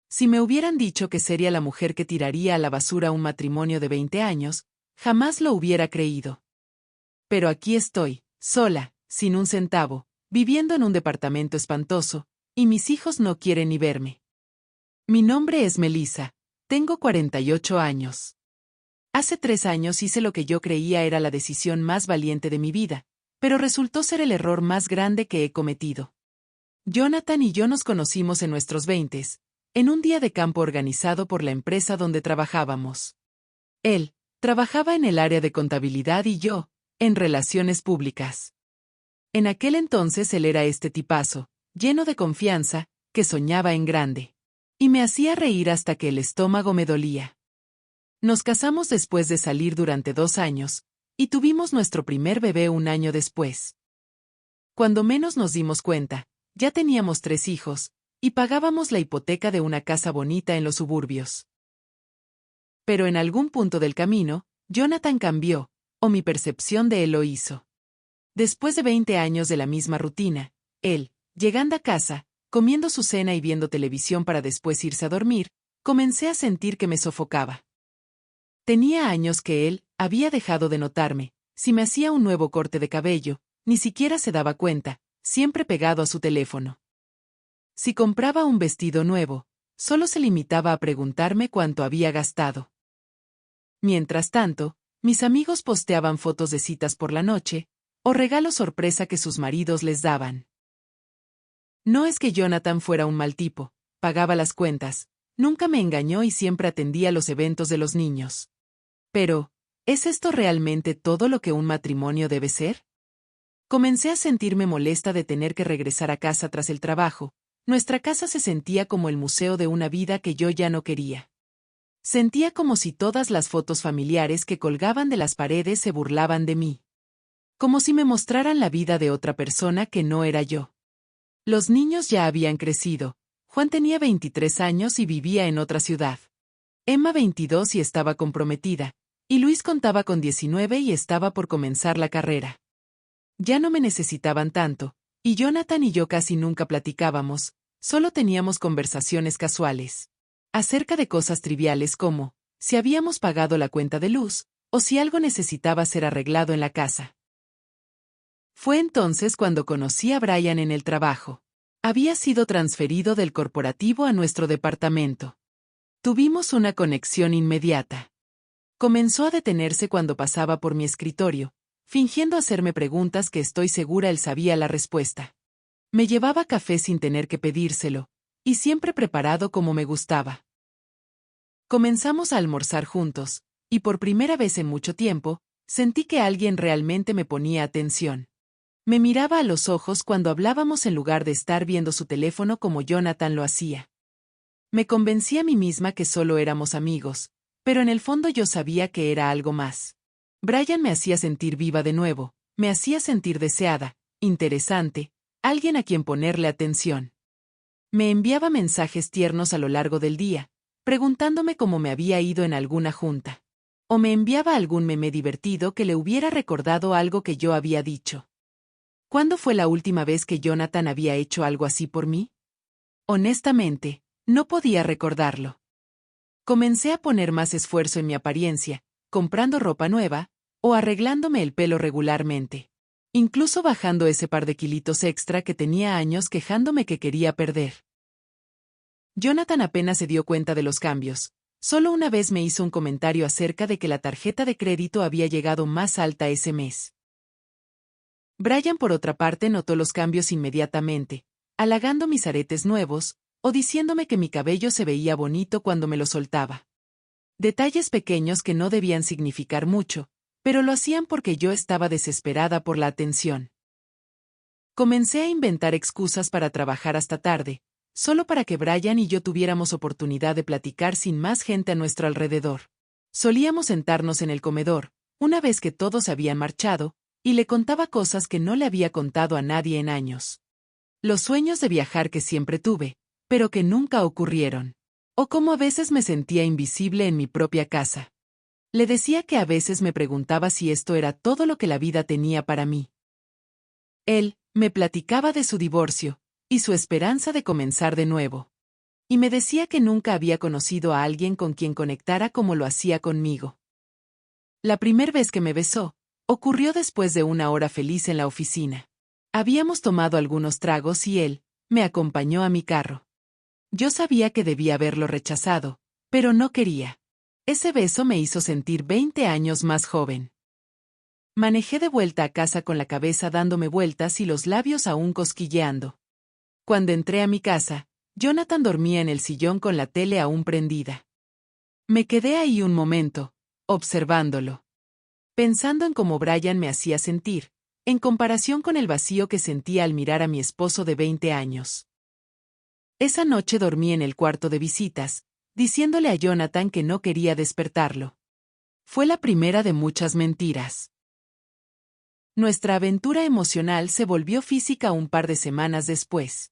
Si me hubieran dicho que sería la mujer que tiraría a la basura un matrimonio de 20 años, jamás lo hubiera creído. Pero aquí estoy, sola, sin un centavo, viviendo en un departamento espantoso, y mis hijos no quieren ni verme. Mi nombre es Melissa, tengo 48 años. Hace 3 años hice lo que yo creía era la decisión más valiente de mi vida, pero resultó ser el error más grande que he cometido. Jonathan y yo nos conocimos en nuestros 20s, en un día de campo organizado por la empresa donde trabajábamos. Él trabajaba en el área de contabilidad y yo, en relaciones públicas. En aquel entonces él era este tipazo, lleno de confianza, que soñaba en grande. Y me hacía reír hasta que el estómago me dolía. Nos casamos después de salir durante 2 años, y tuvimos nuestro primer bebé un año después. Cuando menos nos dimos cuenta, ya teníamos 3 hijos, y pagábamos la hipoteca de una casa bonita en los suburbios. Pero en algún punto del camino, Jonathan cambió, o mi percepción de él lo hizo. Después de 20 años de la misma rutina, él, llegando a casa, comiendo su cena y viendo televisión para después irse a dormir, comencé a sentir que me sofocaba. Tenía años que él había dejado de notarme, si me hacía un nuevo corte de cabello, ni siquiera se daba cuenta, siempre pegado a su teléfono. Si compraba un vestido nuevo, solo se limitaba a preguntarme cuánto había gastado. Mientras tanto, mis amigos posteaban fotos de citas por la noche, o regalos sorpresa que sus maridos les daban. No es que Jonathan fuera un mal tipo, pagaba las cuentas, nunca me engañó y siempre atendía los eventos de los niños. Pero, ¿es esto realmente todo lo que un matrimonio debe ser? Comencé a sentirme molesta de tener que regresar a casa tras el trabajo. Nuestra casa se sentía como el museo de una vida que yo ya no quería. Sentía como si todas las fotos familiares que colgaban de las paredes se burlaban de mí. Como si me mostraran la vida de otra persona que no era yo. Los niños ya habían crecido. Juan tenía 23 años y vivía en otra ciudad. Emma 22 y estaba comprometida, y Luis contaba con 19 y estaba por comenzar la carrera. Ya no me necesitaban tanto, y Jonathan y yo casi nunca platicábamos, solo teníamos conversaciones casuales. Acerca de cosas triviales como, si habíamos pagado la cuenta de luz, o si algo necesitaba ser arreglado en la casa. Fue entonces cuando conocí a Brian en el trabajo. Había sido transferido del corporativo a nuestro departamento. Tuvimos una conexión inmediata. Comenzó a detenerse cuando pasaba por mi escritorio, fingiendo hacerme preguntas que estoy segura él sabía la respuesta. Me llevaba café sin tener que pedírselo, y siempre preparado como me gustaba. Comenzamos a almorzar juntos, y por primera vez en mucho tiempo, sentí que alguien realmente me ponía atención. Me miraba a los ojos cuando hablábamos en lugar de estar viendo su teléfono como Jonathan lo hacía. Me convencí a mí misma que solo éramos amigos, pero en el fondo yo sabía que era algo más. Brian me hacía sentir viva de nuevo, me hacía sentir deseada, interesante, alguien a quien ponerle atención. Me enviaba mensajes tiernos a lo largo del día, preguntándome cómo me había ido en alguna junta. O me enviaba algún meme divertido que le hubiera recordado algo que yo había dicho. ¿Cuándo fue la última vez que Jonathan había hecho algo así por mí? Honestamente, no podía recordarlo. Comencé a poner más esfuerzo en mi apariencia, comprando ropa nueva, o arreglándome el pelo regularmente. Incluso bajando ese par de kilitos extra que tenía años quejándome que quería perder. Jonathan apenas se dio cuenta de los cambios. Solo una vez me hizo un comentario acerca de que la tarjeta de crédito había llegado más alta ese mes. Brian por otra parte notó los cambios inmediatamente, halagando mis aretes nuevos, o diciéndome que mi cabello se veía bonito cuando me lo soltaba. Detalles pequeños que no debían significar mucho, pero lo hacían porque yo estaba desesperada por la atención. Comencé a inventar excusas para trabajar hasta tarde, solo para que Brian y yo tuviéramos oportunidad de platicar sin más gente a nuestro alrededor. Solíamos sentarnos en el comedor, una vez que todos habían marchado, y le contaba cosas que no le había contado a nadie en años. Los sueños de viajar que siempre tuve, pero que nunca ocurrieron. O cómo a veces me sentía invisible en mi propia casa. Le decía que a veces me preguntaba si esto era todo lo que la vida tenía para mí. Él me platicaba de su divorcio, y su esperanza de comenzar de nuevo. Y me decía que nunca había conocido a alguien con quien conectara como lo hacía conmigo. La primera vez que me besó, ocurrió después de una hora feliz en la oficina. Habíamos tomado algunos tragos y él me acompañó a mi carro. Yo sabía que debía haberlo rechazado, pero no quería. Ese beso me hizo sentir 20 años más joven. Manejé de vuelta a casa con la cabeza dándome vueltas y los labios aún cosquilleando. Cuando entré a mi casa, Jonathan dormía en el sillón con la tele aún prendida. Me quedé ahí un momento, observándolo. Pensando en cómo Brian me hacía sentir, en comparación con el vacío que sentía al mirar a mi esposo de 20 años. Esa noche dormí en el cuarto de visitas, diciéndole a Jonathan que no quería despertarlo. Fue la primera de muchas mentiras. Nuestra aventura emocional se volvió física un par de semanas después.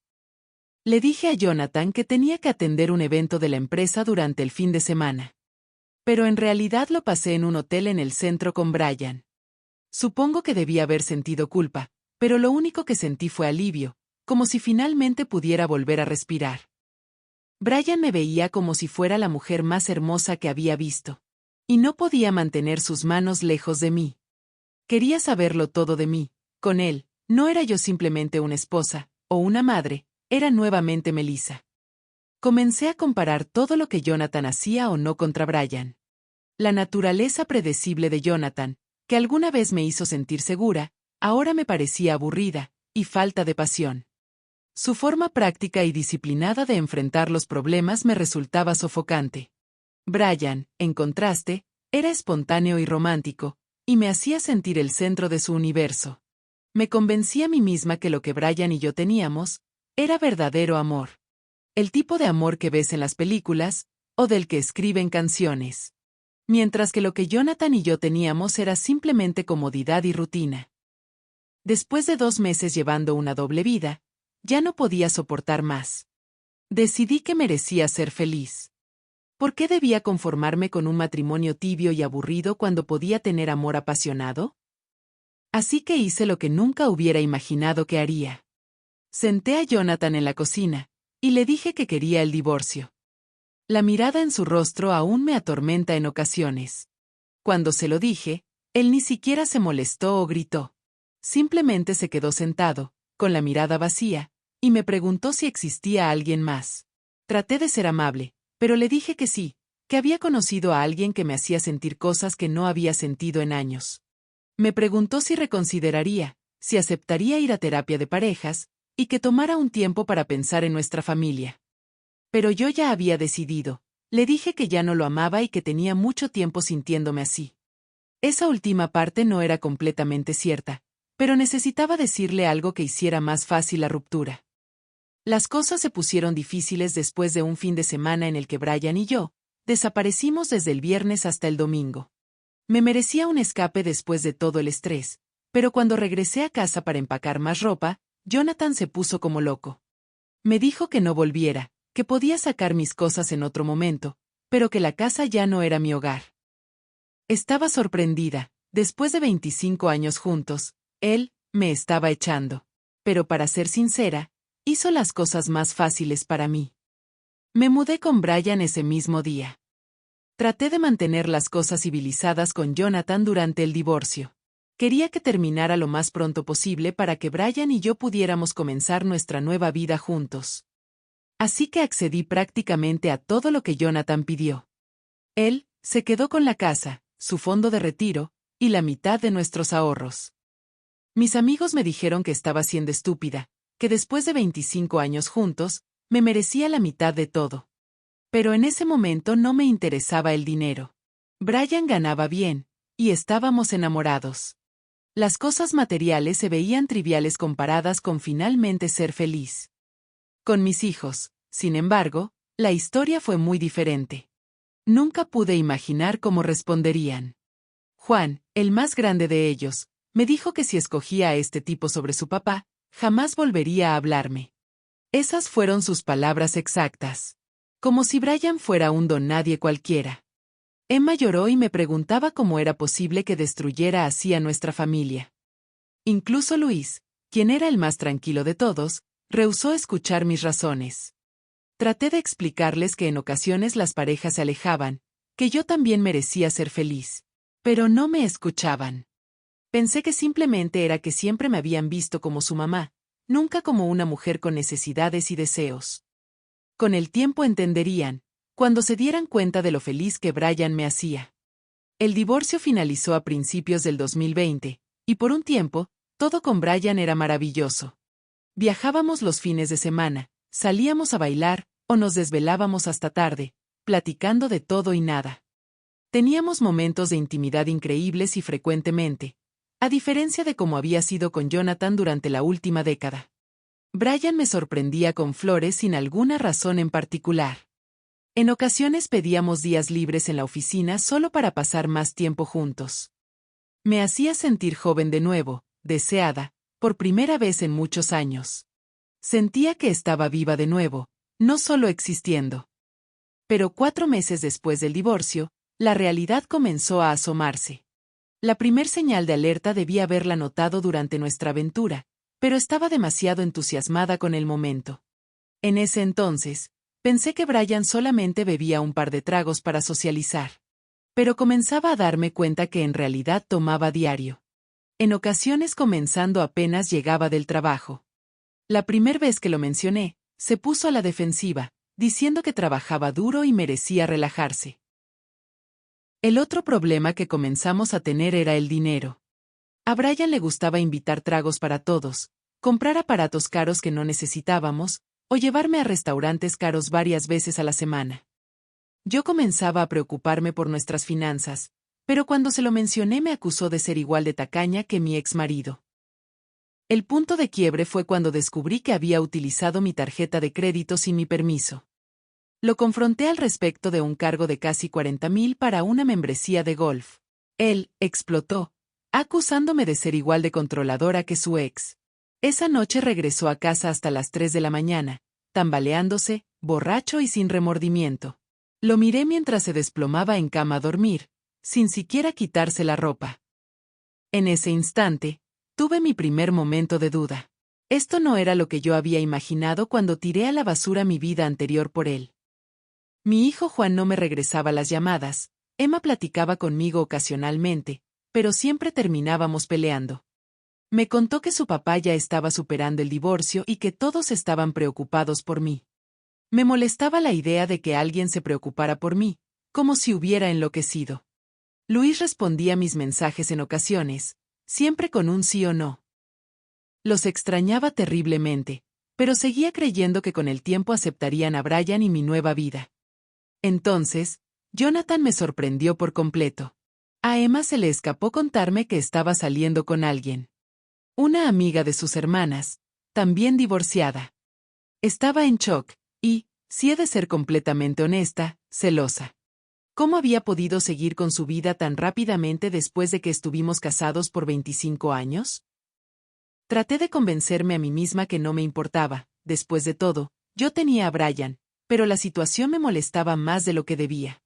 Le dije a Jonathan que tenía que atender un evento de la empresa durante el fin de semana. Pero en realidad lo pasé en un hotel en el centro con Brian. Supongo que debía haber sentido culpa, pero lo único que sentí fue alivio, como si finalmente pudiera volver a respirar. Brian me veía como si fuera la mujer más hermosa que había visto. Y no podía mantener sus manos lejos de mí. Quería saberlo todo de mí. Con él, no era yo simplemente una esposa, o una madre, era nuevamente Melissa. Comencé a comparar todo lo que Jonathan hacía o no contra Brian. La naturaleza predecible de Jonathan, que alguna vez me hizo sentir segura, ahora me parecía aburrida, y falta de pasión. Su forma práctica y disciplinada de enfrentar los problemas me resultaba sofocante. Brian, en contraste, era espontáneo y romántico, y me hacía sentir el centro de su universo. Me convencí a mí misma que lo que Brian y yo teníamos era verdadero amor. El tipo de amor que ves en las películas, o del que escriben canciones. Mientras que lo que Jonathan y yo teníamos era simplemente comodidad y rutina. Después de 2 meses llevando una doble vida, ya no podía soportar más. Decidí que merecía ser feliz. ¿Por qué debía conformarme con un matrimonio tibio y aburrido cuando podía tener amor apasionado? Así que hice lo que nunca hubiera imaginado que haría. Senté a Jonathan en la cocina, y le dije que quería el divorcio. La mirada en su rostro aún me atormenta en ocasiones. Cuando se lo dije, él ni siquiera se molestó o gritó. Simplemente se quedó sentado, con la mirada vacía, y me preguntó si existía alguien más. Traté de ser amable, pero le dije que sí, que había conocido a alguien que me hacía sentir cosas que no había sentido en años. Me preguntó si reconsideraría, si aceptaría ir a terapia de parejas, y que tomara un tiempo para pensar en nuestra familia. Pero yo ya había decidido. Le dije que ya no lo amaba y que tenía mucho tiempo sintiéndome así. Esa última parte no era completamente cierta, pero necesitaba decirle algo que hiciera más fácil la ruptura. Las cosas se pusieron difíciles después de un fin de semana en el que Brian y yo desaparecimos desde el viernes hasta el domingo. Me merecía un escape después de todo el estrés, pero cuando regresé a casa para empacar más ropa, Jonathan se puso como loco. Me dijo que no volviera, que podía sacar mis cosas en otro momento, pero que la casa ya no era mi hogar. Estaba sorprendida. Después de 25 años juntos, él me estaba echando. Pero para ser sincera, hizo las cosas más fáciles para mí. Me mudé con Brian ese mismo día. Traté de mantener las cosas civilizadas con Jonathan durante el divorcio. Quería que terminara lo más pronto posible para que Brian y yo pudiéramos comenzar nuestra nueva vida juntos. Así que accedí prácticamente a todo lo que Jonathan pidió. Él se quedó con la casa, su fondo de retiro, y la mitad de nuestros ahorros. Mis amigos me dijeron que estaba siendo estúpida, que después de 25 años juntos, me merecía la mitad de todo. Pero en ese momento no me interesaba el dinero. Brian ganaba bien, y estábamos enamorados. Las cosas materiales se veían triviales comparadas con finalmente ser feliz. Con mis hijos, sin embargo, la historia fue muy diferente. Nunca pude imaginar cómo responderían. Juan, el más grande de ellos, me dijo que si escogía a este tipo sobre su papá, jamás volvería a hablarme. Esas fueron sus palabras exactas. Como si Brian fuera un don nadie cualquiera. Emma lloró y me preguntaba cómo era posible que destruyera así a nuestra familia. Incluso Luis, quien era el más tranquilo de todos, rehusó escuchar mis razones. Traté de explicarles que en ocasiones las parejas se alejaban, que yo también merecía ser feliz. Pero no me escuchaban. Pensé que simplemente era que siempre me habían visto como su mamá, nunca como una mujer con necesidades y deseos. Con el tiempo entenderían, cuando se dieran cuenta de lo feliz que Brian me hacía. El divorcio finalizó a principios del 2020, y por un tiempo, todo con Brian era maravilloso. Viajábamos los fines de semana, salíamos a bailar, o nos desvelábamos hasta tarde, platicando de todo y nada. Teníamos momentos de intimidad increíbles y frecuentemente, a diferencia de cómo había sido con Jonathan durante la última década. Brian me sorprendía con flores sin alguna razón en particular. En ocasiones pedíamos días libres en la oficina solo para pasar más tiempo juntos. Me hacía sentir joven de nuevo, deseada, por primera vez en muchos años. Sentía que estaba viva de nuevo, no solo existiendo. Pero 4 meses después del divorcio, la realidad comenzó a asomarse. La primer señal de alerta debía haberla notado durante nuestra aventura, pero estaba demasiado entusiasmada con el momento. En ese entonces, pensé que Brian solamente bebía un par de tragos para socializar. Pero comenzaba a darme cuenta que en realidad tomaba diario. En ocasiones comenzando apenas llegaba del trabajo. La primera vez que lo mencioné, se puso a la defensiva, diciendo que trabajaba duro y merecía relajarse. El otro problema que comenzamos a tener era el dinero. A Brian le gustaba invitar tragos para todos, comprar aparatos caros que no necesitábamos, o llevarme a restaurantes caros varias veces a la semana. Yo comenzaba a preocuparme por nuestras finanzas, pero cuando se lo mencioné me acusó de ser igual de tacaña que mi exmarido. El punto de quiebre fue cuando descubrí que había utilizado mi tarjeta de crédito sin mi permiso. Lo confronté al respecto de un cargo de casi 40,000 para una membresía de golf. Él explotó, acusándome de ser igual de controladora que su ex. Esa noche regresó a casa hasta las 3 de la mañana, tambaleándose, borracho y sin remordimiento. Lo miré mientras se desplomaba en cama a dormir, sin siquiera quitarse la ropa. En ese instante, tuve mi primer momento de duda. Esto no era lo que yo había imaginado cuando tiré a la basura mi vida anterior por él. Mi hijo Juan no me regresaba las llamadas, Emma platicaba conmigo ocasionalmente, pero siempre terminábamos peleando. Me contó que su papá ya estaba superando el divorcio y que todos estaban preocupados por mí. Me molestaba la idea de que alguien se preocupara por mí, como si hubiera enloquecido. Luis respondía mis mensajes en ocasiones, siempre con un sí o no. Los extrañaba terriblemente, pero seguía creyendo que con el tiempo aceptarían a Brian y mi nueva vida. Entonces, Jonathan me sorprendió por completo. A Emma se le escapó contarme que estaba saliendo con alguien. Una amiga de sus hermanas, también divorciada. Estaba en shock, y, si he de ser completamente honesta, celosa. ¿Cómo había podido seguir con su vida tan rápidamente después de que estuvimos casados por 25 años? Traté de convencerme a mí misma que no me importaba, después de todo, yo tenía a Brian, pero la situación me molestaba más de lo que debía.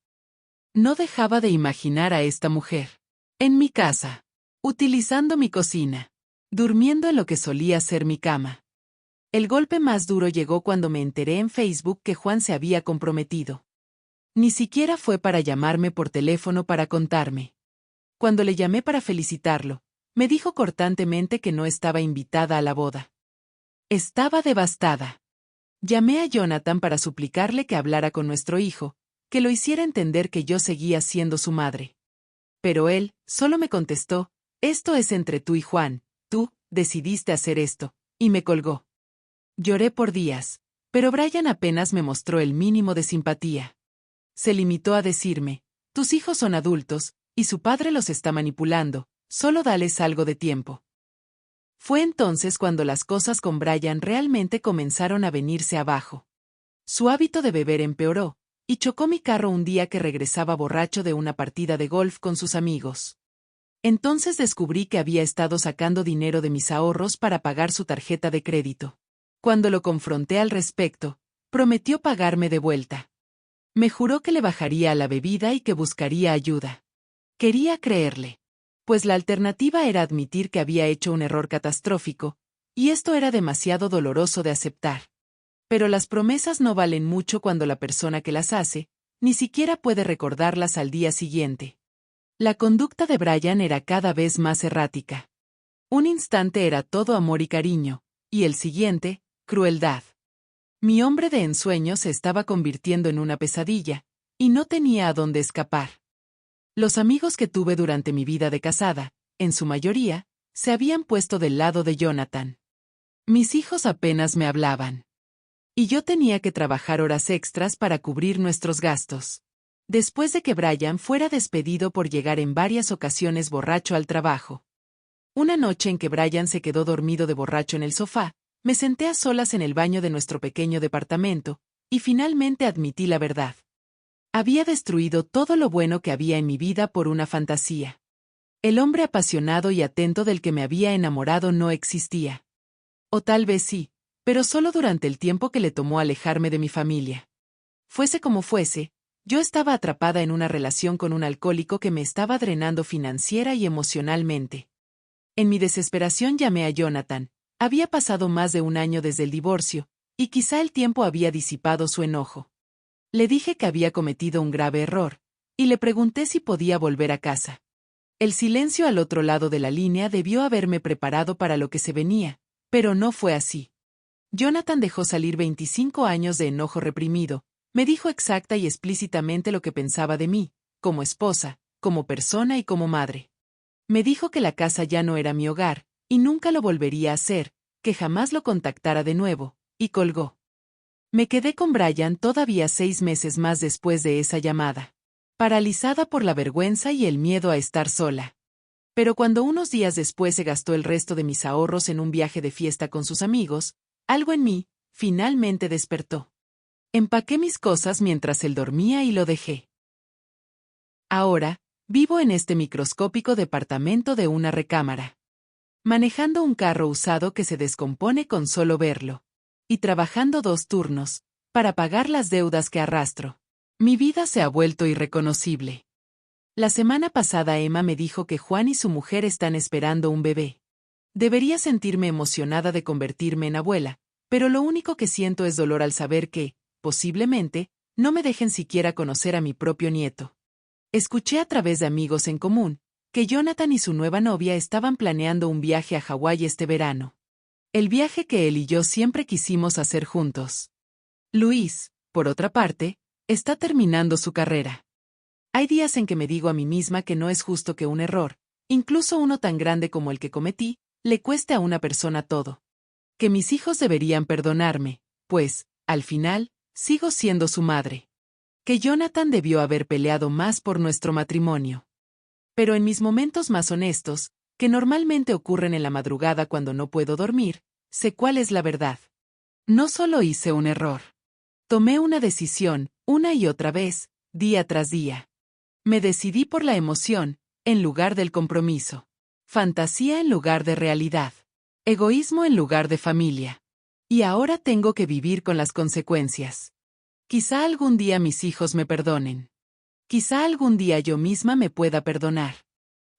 No dejaba de imaginar a esta mujer. En mi casa. Utilizando mi cocina. Durmiendo en lo que solía ser mi cama. El golpe más duro llegó cuando me enteré en Facebook que Juan se había comprometido. Ni siquiera fue para llamarme por teléfono para contarme. Cuando le llamé para felicitarlo, me dijo cortantemente que no estaba invitada a la boda. Estaba devastada. Llamé a Jonathan para suplicarle que hablara con nuestro hijo, que lo hiciera entender que yo seguía siendo su madre. Pero él, solo me contestó, esto es entre tú y Juan, tú, decidiste hacer esto, y me colgó. Lloré por días, pero Brian apenas me mostró el mínimo de simpatía. Se limitó a decirme, tus hijos son adultos, y su padre los está manipulando, solo dales algo de tiempo. Fue entonces cuando las cosas con Brian realmente comenzaron a venirse abajo. Su hábito de beber empeoró, y chocó mi carro un día que regresaba borracho de una partida de golf con sus amigos. Entonces descubrí que había estado sacando dinero de mis ahorros para pagar su tarjeta de crédito. Cuando lo confronté al respecto, prometió pagarme de vuelta. Me juró que le bajaría a la bebida y que buscaría ayuda. Quería creerle. Pues la alternativa era admitir que había hecho un error catastrófico, y esto era demasiado doloroso de aceptar. Pero las promesas no valen mucho cuando la persona que las hace, ni siquiera puede recordarlas al día siguiente. La conducta de Brian era cada vez más errática. Un instante era todo amor y cariño, y el siguiente, crueldad. Mi hombre de ensueño se estaba convirtiendo en una pesadilla, y no tenía a dónde escapar. Los amigos que tuve durante mi vida de casada, en su mayoría, se habían puesto del lado de Jonathan. Mis hijos apenas me hablaban. Y yo tenía que trabajar horas extras para cubrir nuestros gastos. Después de que Brian fuera despedido por llegar en varias ocasiones borracho al trabajo. Una noche en que Brian se quedó dormido de borracho en el sofá, me senté a solas en el baño de nuestro pequeño departamento, y finalmente admití la verdad. Había destruido todo lo bueno que había en mi vida por una fantasía. El hombre apasionado y atento del que me había enamorado no existía. O tal vez sí, pero solo durante el tiempo que le tomó alejarme de mi familia. Fuese como fuese, yo estaba atrapada en una relación con un alcohólico que me estaba drenando financiera y emocionalmente. En mi desesperación llamé a Jonathan. Había pasado más de un año desde el divorcio, y quizá el tiempo había disipado su enojo. Le dije que había cometido un grave error, y le pregunté si podía volver a casa. El silencio al otro lado de la línea debió haberme preparado para lo que se venía, pero no fue así. Jonathan dejó salir 25 años de enojo reprimido, me dijo exacta y explícitamente lo que pensaba de mí, como esposa, como persona y como madre. Me dijo que la casa ya no era mi hogar, y nunca lo volvería a hacer, que jamás lo contactara de nuevo, y colgó. Me quedé con Brian todavía 6 meses más después de esa llamada, paralizada por la vergüenza y el miedo a estar sola. Pero cuando unos días después se gastó el resto de mis ahorros en un viaje de fiesta con sus amigos, algo en mí, finalmente despertó. Empaqué mis cosas mientras él dormía y lo dejé. Ahora, vivo en este microscópico departamento de una recámara. Manejando un carro usado que se descompone con solo verlo. Y trabajando 2 turnos, para pagar las deudas que arrastro. Mi vida se ha vuelto irreconocible. La semana pasada Emma me dijo que Juan y su mujer están esperando un bebé. Debería sentirme emocionada de convertirme en abuela, pero lo único que siento es dolor al saber que, posiblemente, no me dejen siquiera conocer a mi propio nieto. Escuché a través de amigos en común, que Jonathan y su nueva novia estaban planeando un viaje a Hawái este verano. El viaje que él y yo siempre quisimos hacer juntos. Luis, por otra parte, está terminando su carrera. Hay días en que me digo a mí misma que no es justo que un error, incluso uno tan grande como el que cometí, le cueste a una persona todo. Que mis hijos deberían perdonarme, pues, al final, sigo siendo su madre. Que Jonathan debió haber peleado más por nuestro matrimonio. Pero en mis momentos más honestos, que normalmente ocurren en la madrugada cuando no puedo dormir, sé cuál es la verdad. No solo hice un error. Tomé una decisión, una y otra vez, día tras día. Me decidí por la emoción, en lugar del compromiso. Fantasía en lugar de realidad. Egoísmo en lugar de familia. Y ahora tengo que vivir con las consecuencias. Quizá algún día mis hijos me perdonen. Quizá algún día yo misma me pueda perdonar.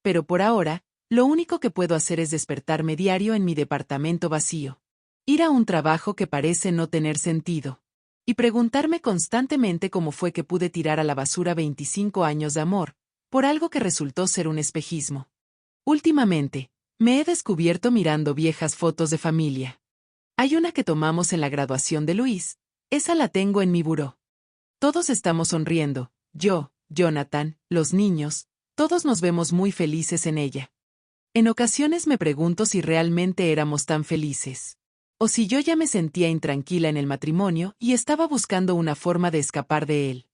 Pero por ahora, lo único que puedo hacer es despertarme diario en mi departamento vacío. Ir a un trabajo que parece no tener sentido. Y preguntarme constantemente cómo fue que pude tirar a la basura 25 años de amor, por algo que resultó ser un espejismo. Últimamente, me he descubierto mirando viejas fotos de familia. Hay una que tomamos en la graduación de Luis, esa la tengo en mi buró. Todos estamos sonriendo, yo, Jonathan, los niños, todos nos vemos muy felices en ella. En ocasiones me pregunto si realmente éramos tan felices. O si yo ya me sentía intranquila en el matrimonio y estaba buscando una forma de escapar de él.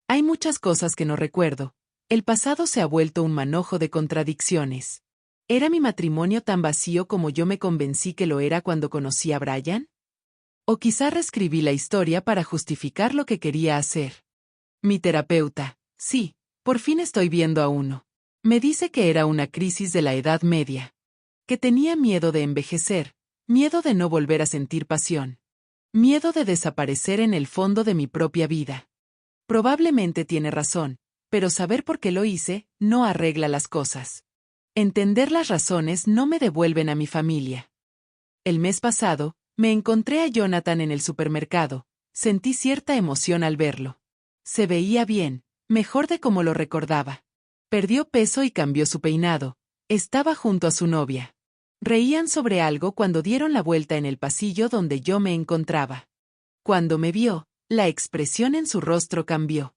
Hay muchas cosas que no recuerdo. El pasado se ha vuelto un manojo de contradicciones. ¿Era mi matrimonio tan vacío como yo me convencí que lo era cuando conocí a Brian? O quizá reescribí la historia para justificar lo que quería hacer. Mi terapeuta, sí, por fin estoy viendo a uno. Me dice que era una crisis de la Edad Media. Que tenía miedo de envejecer, miedo de no volver a sentir pasión. Miedo de desaparecer en el fondo de mi propia vida. Probablemente tiene razón, pero saber por qué lo hice no arregla las cosas. Entender las razones no me devuelven a mi familia. El mes pasado, Me encontré a Jonathan en el supermercado. Sentí cierta emoción al verlo. Se veía bien, mejor de como lo recordaba. Perdió peso y cambió su peinado. Estaba junto a su novia. Reían sobre algo cuando dieron la vuelta en el pasillo donde yo me encontraba. Cuando me vio, la expresión en su rostro cambió.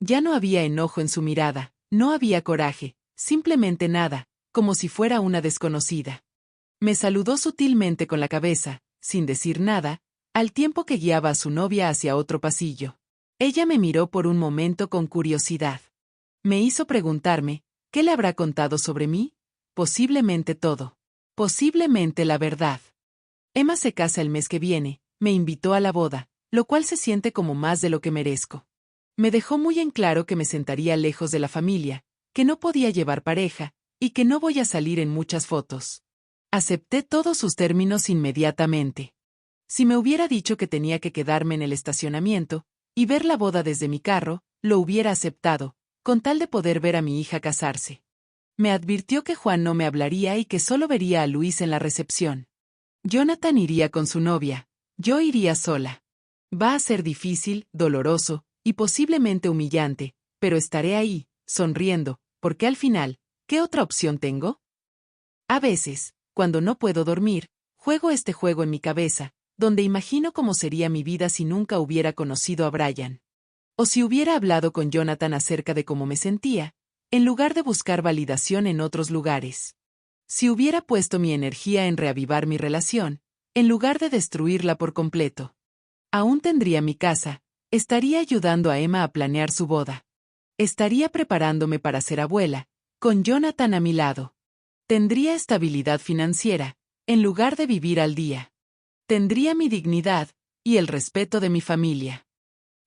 Ya no había enojo en su mirada, no había coraje, simplemente nada, como si fuera una desconocida. Me saludó sutilmente con la cabeza, sin decir nada, al tiempo que guiaba a su novia hacia otro pasillo. Ella me miró por un momento con curiosidad. Me hizo preguntarme, ¿qué le habrá contado sobre mí? Posiblemente todo. Posiblemente la verdad. Emma se casa el mes que viene, me invitó a la boda, lo cual se siente como más de lo que merezco. Me dejó muy en claro que me sentaría lejos de la familia, que no podía llevar pareja, y que no voy a salir en muchas fotos. Acepté todos sus términos inmediatamente. Si me hubiera dicho que tenía que quedarme en el estacionamiento y ver la boda desde mi carro, lo hubiera aceptado, con tal de poder ver a mi hija casarse. Me advirtió que Juan no me hablaría y que solo vería a Luis en la recepción. Jonathan iría con su novia, yo iría sola. Va a ser difícil, doloroso, y posiblemente humillante, pero estaré ahí, sonriendo, porque al final, ¿qué otra opción tengo? A veces, cuando no puedo dormir, juego este juego en mi cabeza, donde imagino cómo sería mi vida si nunca hubiera conocido a Brian. O si hubiera hablado con Jonathan acerca de cómo me sentía, en lugar de buscar validación en otros lugares. Si hubiera puesto mi energía en reavivar mi relación, en lugar de destruirla por completo. Aún tendría mi casa, estaría ayudando a Emma a planear su boda. Estaría preparándome para ser abuela, con Jonathan a mi lado. Tendría estabilidad financiera, en lugar de vivir al día. Tendría mi dignidad, y el respeto de mi familia.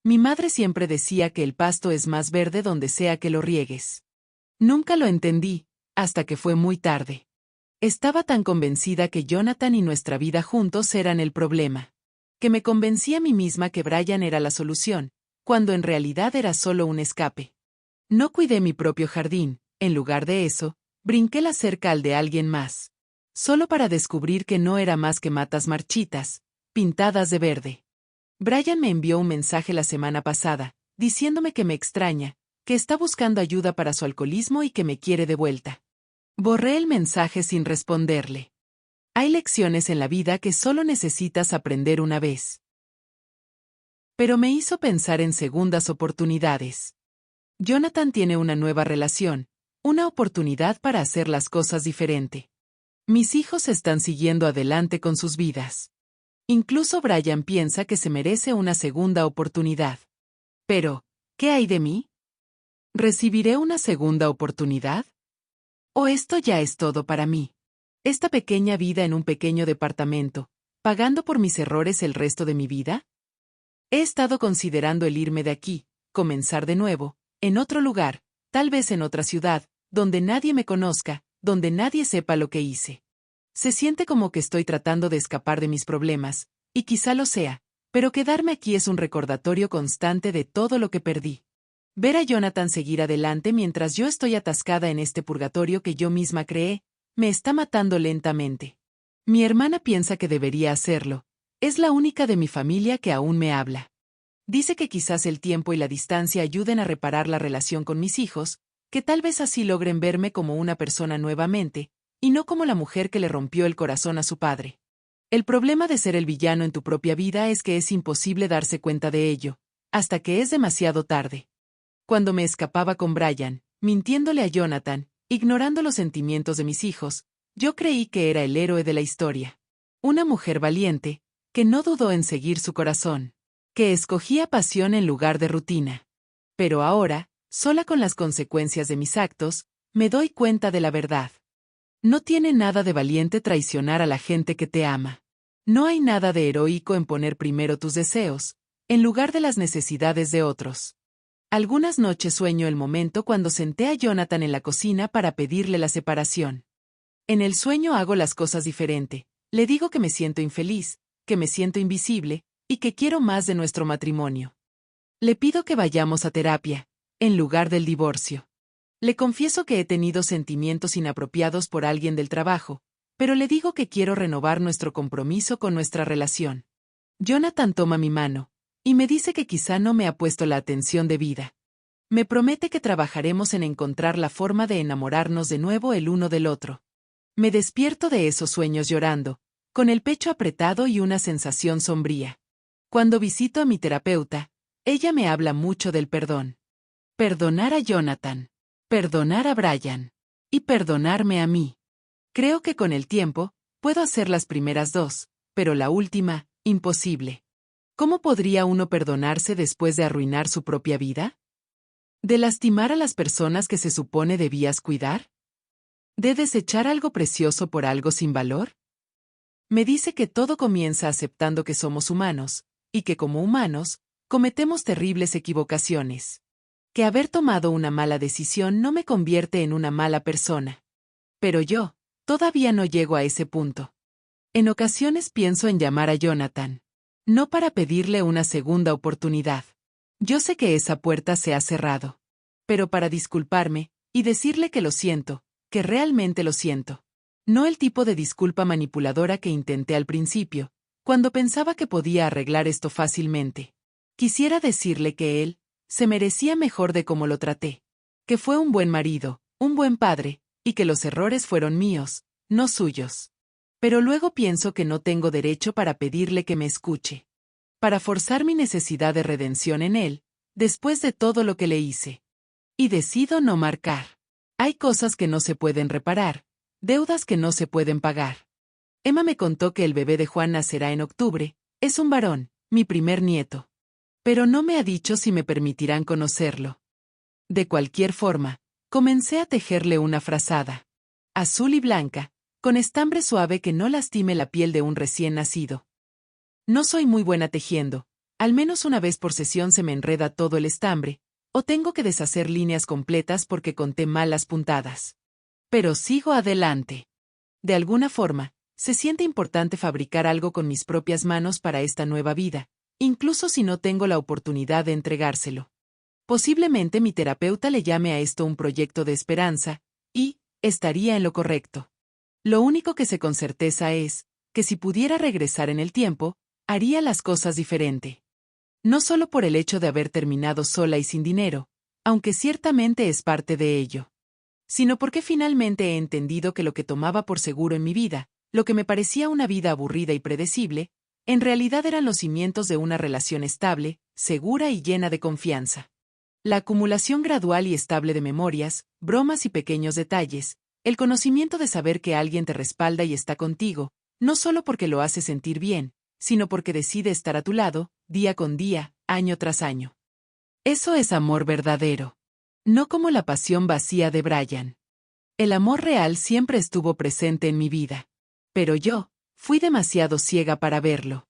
Mi madre siempre decía que el pasto es más verde donde sea que lo riegues. Nunca lo entendí, hasta que fue muy tarde. Estaba tan convencida que Jonathan y nuestra vida juntos eran el problema. Que me convencí a mí misma que Brian era la solución, cuando en realidad era solo un escape. No cuidé mi propio jardín, en lugar de eso, brinqué la cerca al de alguien más. Solo para descubrir que no era más que matas marchitas, pintadas de verde. Brian me envió un mensaje la semana pasada, diciéndome que me extraña, que está buscando ayuda para su alcoholismo y que me quiere de vuelta. Borré el mensaje sin responderle. Hay lecciones en la vida que solo necesitas aprender una vez. Pero me hizo pensar en segundas oportunidades. Jonathan tiene una nueva relación, una oportunidad para hacer las cosas diferente. Mis hijos están siguiendo adelante con sus vidas. Incluso Brian piensa que se merece una segunda oportunidad. Pero, ¿qué hay de mí? ¿Recibiré una segunda oportunidad? ¿O esto ya es todo para mí? ¿Esta pequeña vida en un pequeño departamento, pagando por mis errores el resto de mi vida? He estado considerando el irme de aquí, comenzar de nuevo, en otro lugar, tal vez en otra ciudad, donde nadie me conozca, donde nadie sepa lo que hice. Se siente como que estoy tratando de escapar de mis problemas, y quizá lo sea, pero quedarme aquí es un recordatorio constante de todo lo que perdí. Ver a Jonathan seguir adelante mientras yo estoy atascada en este purgatorio que yo misma creé, me está matando lentamente. Mi hermana piensa que debería hacerlo. Es la única de mi familia que aún me habla. Dice que quizás el tiempo y la distancia ayuden a reparar la relación con mis hijos, que tal vez así logren verme como una persona nuevamente, y no como la mujer que le rompió el corazón a su padre. El problema de ser el villano en tu propia vida es que es imposible darse cuenta de ello, hasta que es demasiado tarde. Cuando me escapaba con Brian, mintiéndole a Jonathan, ignorando los sentimientos de mis hijos, yo creí que era el héroe de la historia. Una mujer valiente, que no dudó en seguir su corazón, que escogía pasión en lugar de rutina. Pero ahora, sola con las consecuencias de mis actos, me doy cuenta de la verdad. No tiene nada de valiente traicionar a la gente que te ama. No hay nada de heroico en poner primero tus deseos, en lugar de las necesidades de otros. Algunas noches sueño el momento cuando senté a Jonathan en la cocina para pedirle la separación. En el sueño hago las cosas diferente, le digo que me siento infeliz, que me siento invisible, y que quiero más de nuestro matrimonio. Le pido que vayamos a terapia, en lugar del divorcio. Le confieso que he tenido sentimientos inapropiados por alguien del trabajo, pero le digo que quiero renovar nuestro compromiso con nuestra relación. Jonathan toma mi mano, y me dice que quizá no me ha puesto la atención debida. Me promete que trabajaremos en encontrar la forma de enamorarnos de nuevo el uno del otro. Me despierto de esos sueños llorando, con el pecho apretado y una sensación sombría. Cuando visito a mi terapeuta, ella me habla mucho del perdón. Perdonar a Jonathan, perdonar a Brian, y perdonarme a mí. Creo que con el tiempo, puedo hacer las primeras dos, pero la última, imposible. ¿Cómo podría uno perdonarse después de arruinar su propia vida? ¿De lastimar a las personas que se supone debías cuidar? ¿De desechar algo precioso por algo sin valor? Me dice que todo comienza aceptando que somos humanos, y que como humanos, cometemos terribles equivocaciones. Que haber tomado una mala decisión no me convierte en una mala persona. Pero yo, todavía no llego a ese punto. En ocasiones pienso en llamar a Jonathan. No para pedirle una segunda oportunidad. Yo sé que esa puerta se ha cerrado. Pero para disculparme, y decirle que lo siento, que realmente lo siento. No el tipo de disculpa manipuladora que intenté al principio, cuando pensaba que podía arreglar esto fácilmente. Quisiera decirle que él se merecía mejor de cómo lo traté. Que fue un buen marido, un buen padre, y que los errores fueron míos, no suyos. Pero luego pienso que no tengo derecho para pedirle que me escuche. Para forzar mi necesidad de redención en él, después de todo lo que le hice. Y decido no marcar. Hay cosas que no se pueden reparar, deudas que no se pueden pagar. Emma me contó que el bebé de Juan nacerá en octubre, es un varón, mi primer nieto. Pero no me ha dicho si me permitirán conocerlo. De cualquier forma, comencé a tejerle una frazada. Azul y blanca, con estambre suave que no lastime la piel de un recién nacido. No soy muy buena tejiendo, al menos una vez por sesión se me enreda todo el estambre, o tengo que deshacer líneas completas porque conté mal las puntadas. Pero sigo adelante. De alguna forma, se siente importante fabricar algo con mis propias manos para esta nueva vida, incluso si no tengo la oportunidad de entregárselo. Posiblemente mi terapeuta le llame a esto un proyecto de esperanza, y estaría en lo correcto. Lo único que sé con certeza es que si pudiera regresar en el tiempo, haría las cosas diferente. No solo por el hecho de haber terminado sola y sin dinero, aunque ciertamente es parte de ello, sino porque finalmente he entendido que lo que tomaba por seguro en mi vida, lo que me parecía una vida aburrida y predecible, en realidad eran los cimientos de una relación estable, segura y llena de confianza. La acumulación gradual y estable de memorias, bromas y pequeños detalles, el conocimiento de saber que alguien te respalda y está contigo, no solo porque lo hace sentir bien, sino porque decide estar a tu lado, día con día, año tras año. Eso es amor verdadero. No como la pasión vacía de Brian. El amor real siempre estuvo presente en mi vida. Pero yo, fui demasiado ciega para verlo.